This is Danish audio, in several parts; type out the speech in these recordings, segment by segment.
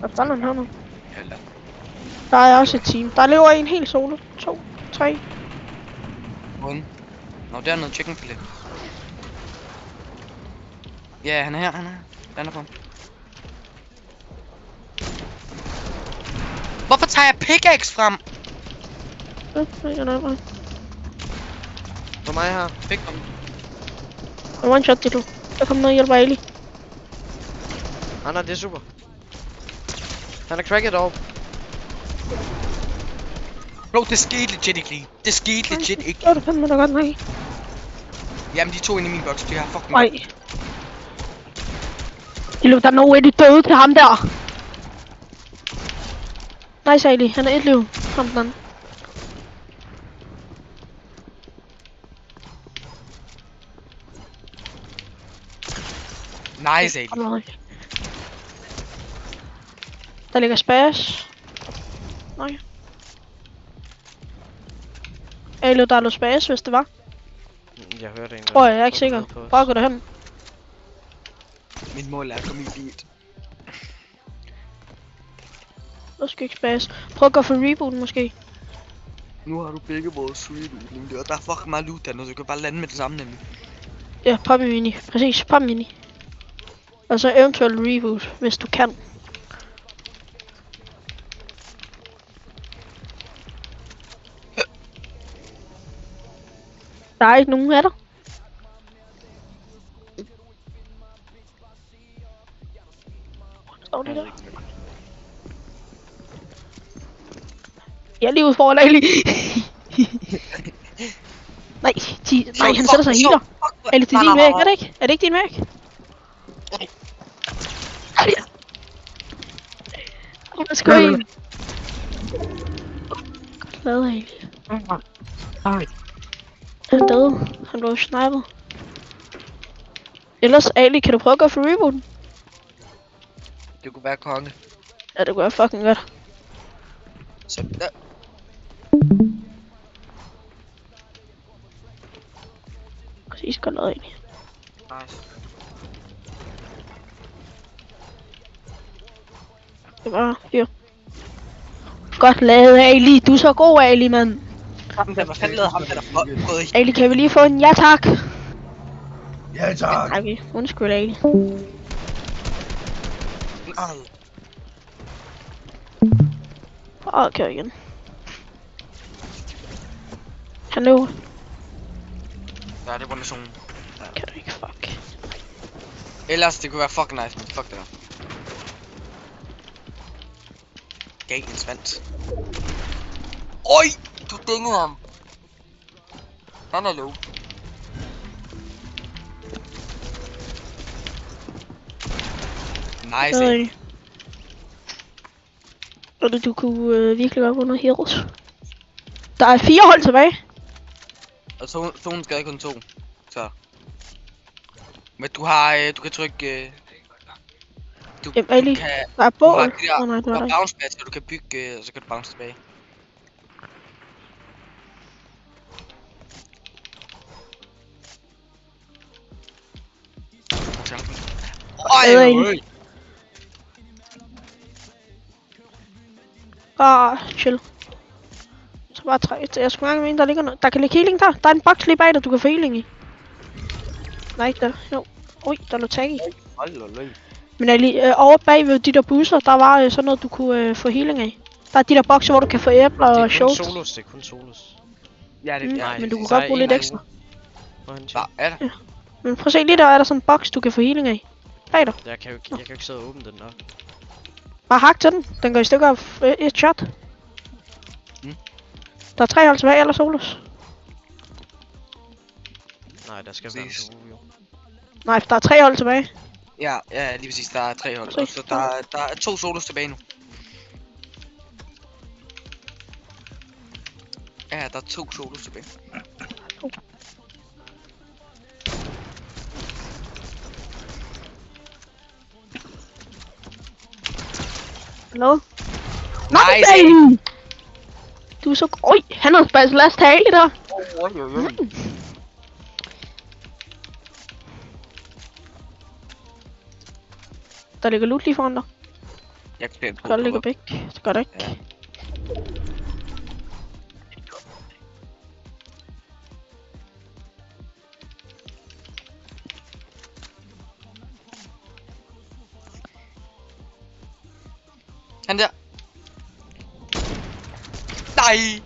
Der er en hernede. Eller... Der er også et team. Der lever en helt solo. 2, 3. Hvordan? Nå, der er noget chicken filet. Ja, han er her, han er her. Den er på ham. Hvorfor tager jeg pickaxe frem? For mig her. Fik dem. One shot, det du. Jeg kommer ned og hjælper Ali. Nej, det er super. Han er cracket op. Bro, det skete legit ikke lige. Det skete legit ikke. Det var det fandme da godt nok. Jamen, de to inde i min boks, de har fucking... Nej. Der er no way, de døde til ham der. Nice, Ali. Han er et liv. Kom den anden. Nice, Ali. Der ligger spas. Nej. Ali, der lå spas, hvis det var. Jeg hørte en. Tror jeg er ikke sikker. Bare gå derhen. Mit mål er at komme i bil. Der skal ikke spas. Prøv at gå for rebooten måske. Nu har du begge vores rebooting, og der er fucking meget loot dernede, så du kan bare lande med det samme nemlig. Ja, pop mini. Præcis, pop mini. Og så eventuelt reboot, hvis du kan. Der er ikke nogen af der. Står det der? Jeg er lige ude foran Ali. Nej, nej, han sætter sig og healer. Eller det er din væg, er det ikke? Er det ikke din væg? Hvad skal I? Godt lavet, Ali. Han er død. Han blev snipet. Ellers, Ali, kan du prøve at gå for rebooten? Det kunne være konge. Ja, det kunne være fucking godt. Så der. Præcis, godt lavet, Ali. Nice. Det var fyr. Godt lavet, Ali. Du er så god, Ali, mand. Hvad fanden lavede ham, der gået i? Ali, kan vi lige få en ja tak? Ja, tak. Nej, okay. Undskyld, Ali. Okay, igen. Han løber. Ja, det var sådan. Kan du ikke, fuck. Ellers, det kunne være fucking nice, men fuck det der. Galens vandt. Oj! Du dingede ham. Han er low. Nice, eh? Og du kunne virkelig godt vundet Heroes. Der er 4 hold tilbage. Og zonen skal kun 2. Så. Men du har, du kan trykke... Du Ali, kan... der er Du bål. har, de Nej, der, det var du der har bounce pad, så du kan bygge, så kan du bounce tilbage. Ej, bare chill. Så bare træk. Jeg skal mærke, der ligger noget. Der kan ligge healing der. Der er en boks lige bag dig, du kan få healing i. Nej, ikke der. Jo. Oj, der lå tag i. Men Ali, over bagved de der busser, der var sådan noget, du kunne få healing af. Der er de der bokser, hvor du kan få æbler og shows. Det er kun solos. Ja, det er men du kunne godt bruge lidt ekstra. Hvad er der? Ja. Men prøv at se, lige der er der sådan en boks, du kan få healing af. Bag dig. Jeg kan jo ikke sidde og åbne den der. Bare hak til den. Den går i stykker af et shot. Der er 3 hold tilbage, eller solos. Nej, der skal være en jo. Nej, der er 3 hold tilbage. Ja, lige præcis. Der er 3 hold. Så der er 2 solos tilbage nu. Ja, der er 2 solos tilbage. Hallo? Nice! Du er så... Oj, han har faktisk last tale der. Der ligger loot lige foran dig. Jeg kan spille en Godt ligger væk. Det gør det ikke. Ja. Han der. Nej.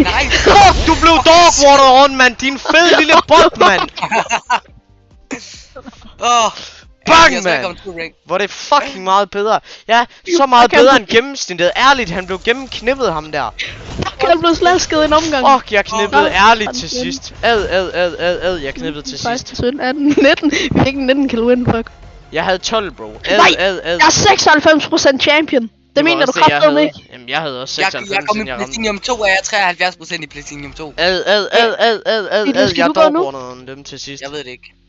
Nej. Du blev dogwater on, mand. Din fed lille bot, mand. Bang, mand. Hvor er det fucking meget bedre. Ja, så meget bedre end gennemsnittet. Ærligt, han blev gennemknippet ham der. Jeg blev slasket en omgang. Fuck, jeg knippede ærligt til sidst. Jeg knippede til sidst. 17, 18, 19. Vi fik en 19 kill win, fuck. Jeg havde 12, bro. Nej, jeg er 96% champion. Det mener du kraftedeme ikke? Jamen, jeg havde også 96%, Jeg kom i Platinum 2, og jeg er 73% i Platinum 2. Jeg dogwaterede dem til sidst. Jeg ved det ikke.